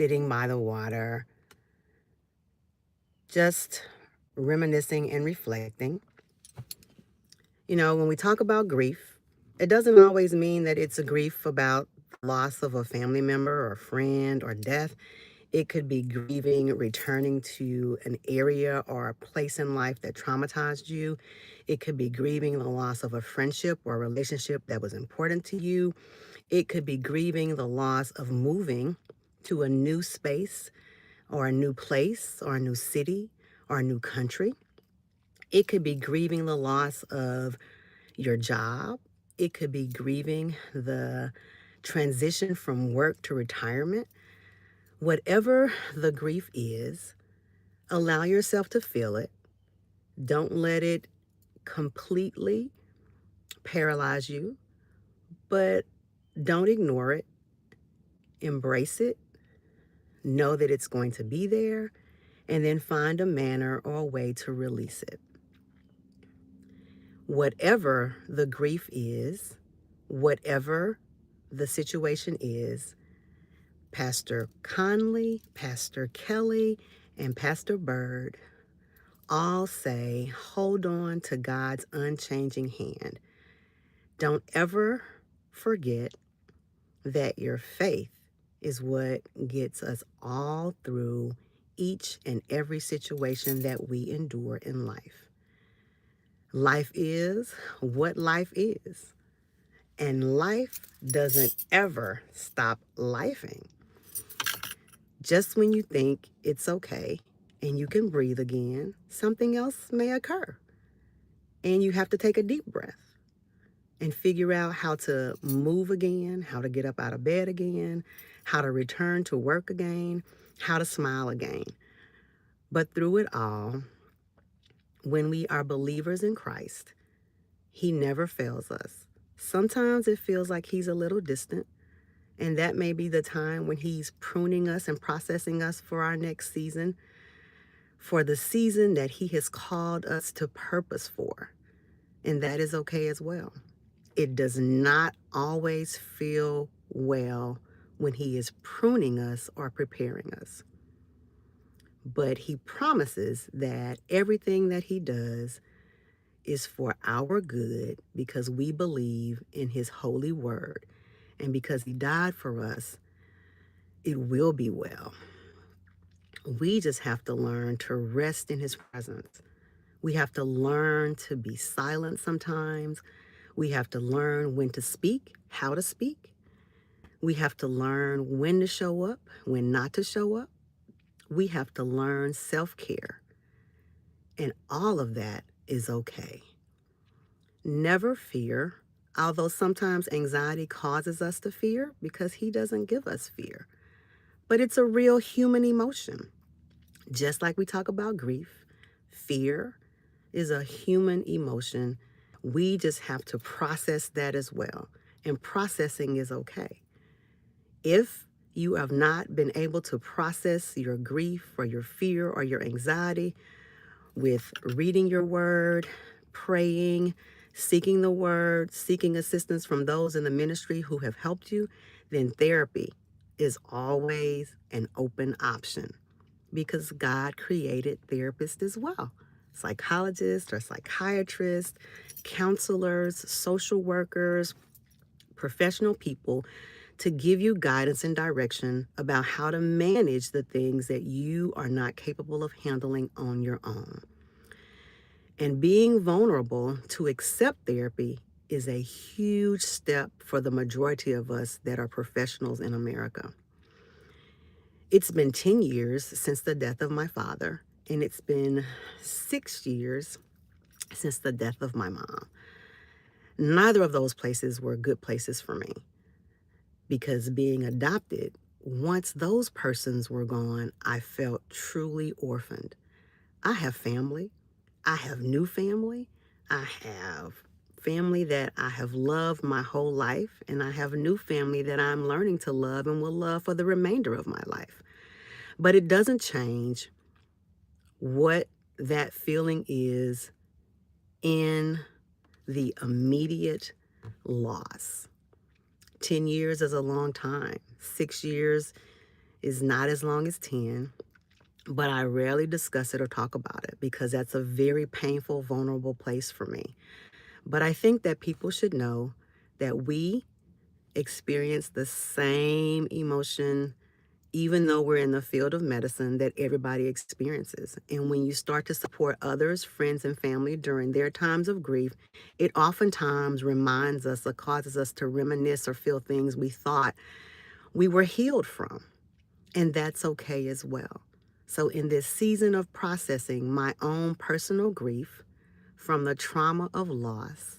sitting by the water, just reminiscing and reflecting. You know, when we talk about grief, it doesn't always mean that it's a grief about the loss of a family member or friend or death. It could be grieving, returning to an area or a place in life that traumatized you. It could be grieving the loss of a friendship or a relationship that was important to you. It could be grieving the loss of moving to a new space or a new place or a new city or a new country. It could be grieving the loss of your job. It could be grieving the transition from work to retirement. Whatever the grief is, allow yourself to feel it. Don't let it completely paralyze you, but don't ignore it. Embrace it. Know that it's going to be there, and then find a manner or a way to release it. Whatever the grief is, whatever the situation is, Pastor Conley, Pastor Kelly, and Pastor Bird all say, hold on to God's unchanging hand. Don't ever forget that your faith is what gets us all through each and every situation that we endure in life. Life is what life is, and life doesn't ever stop lifing. Just when you think it's okay and you can breathe again, something else may occur. And you have to take a deep breath and figure out how to move again, how to get up out of bed again, how to return to work again, how to smile again. But through it all, when we are believers in Christ, He never fails us. Sometimes it feels like He's a little distant, and that may be the time when He's pruning us and processing us for our next season, for the season that He has called us to purpose for. And that is okay as well. It does not always feel well when He is pruning us or preparing us. But He promises that everything that He does is for our good because we believe in His holy word. And because He died for us, it will be well. We just have to learn to rest in His presence. We have to learn to be silent sometimes. We have to learn when to speak, how to speak. We have to learn when to show up, when not to show up. We have to learn self-care. And all of that is okay. Never fear, although sometimes anxiety causes us to fear because He doesn't give us fear. But it's a real human emotion. Just like we talk about grief, fear is a human emotion. We just have to process that as well. And processing is okay. If you have not been able to process your grief or your fear or your anxiety with reading your word, praying, seeking the word, seeking assistance from those in the ministry who have helped you, then therapy is always an open option because God created therapists as well. Psychologists or psychiatrists, counselors, social workers, professional people to give you guidance and direction about how to manage the things that you are not capable of handling on your own. And being vulnerable to accept therapy is a huge step for the majority of us that are professionals in America. It's been 10 years since the death of my father, and it's been 6 years since the death of my mom. Neither of those places were good places for me because being adopted, once those persons were gone, I felt truly orphaned. I have family. I have new family. I have family that I have loved my whole life, and I have a new family that I'm learning to love and will love for the remainder of my life. But it doesn't change what that feeling is in the immediate loss. 10 years is a long time. 6 years is not as long as 10, but I rarely discuss it or talk about it because that's a very painful, vulnerable place for me. But I think that people should know that we experience the same emotion, even though we're in the field of medicine, that everybody experiences. And when you start to support others, friends, and family during their times of grief, it oftentimes reminds us or causes us to reminisce or feel things we thought we were healed from. And that's okay as well. So, in this season of processing my own personal grief from the trauma of loss,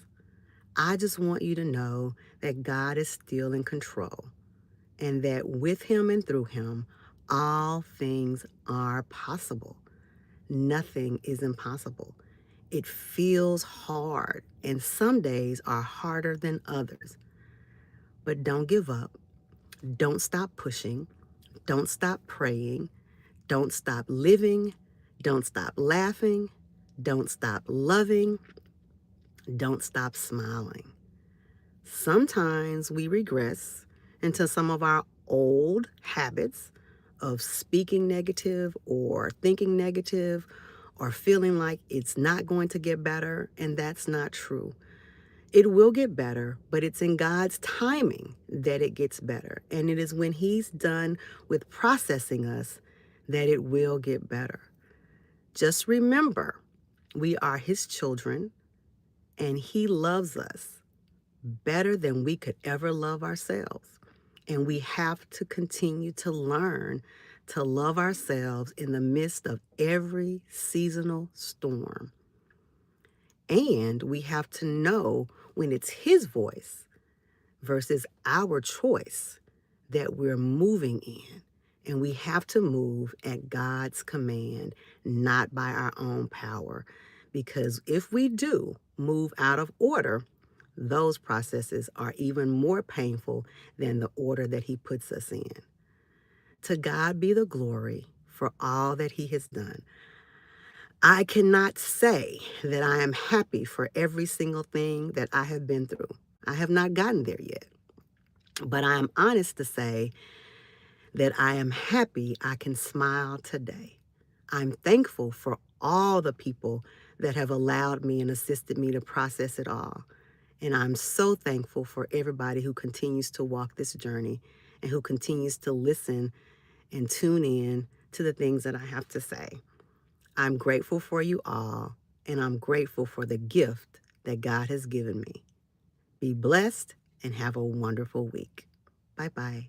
I just want you to know that God is still in control and that with Him and through Him, all things are possible. Nothing is impossible. It feels hard, and some days are harder than others. But don't give up. Don't stop pushing. Don't stop praying. Don't stop living. Don't stop laughing. Don't stop loving. Don't stop smiling. Sometimes we regress into some of our old habits of speaking negative or thinking negative or feeling like it's not going to get better, and that's not true. It will get better, but it's in God's timing that it gets better. And it is when He's done with processing us that it will get better. Just remember, we are His children, and He loves us better than we could ever love ourselves. And we have to continue to learn to love ourselves in the midst of every seasonal storm. And we have to know when it's His voice versus our choice that we're moving in. And we have to move at God's command, not by our own power. Because if we do move out of order, those processes are even more painful than the order that He puts us in. To God be the glory for all that He has done. I cannot say that I am happy for every single thing that I have been through. I have not gotten there yet. But I am honest to say that I am happy I can smile today. I'm thankful for all the people that have allowed me and assisted me to process it all. And I'm so thankful for everybody who continues to walk this journey and who continues to listen and tune in to the things that I have to say. I'm grateful for you all, and I'm grateful for the gift that God has given me. Be blessed and have a wonderful week. Bye-bye.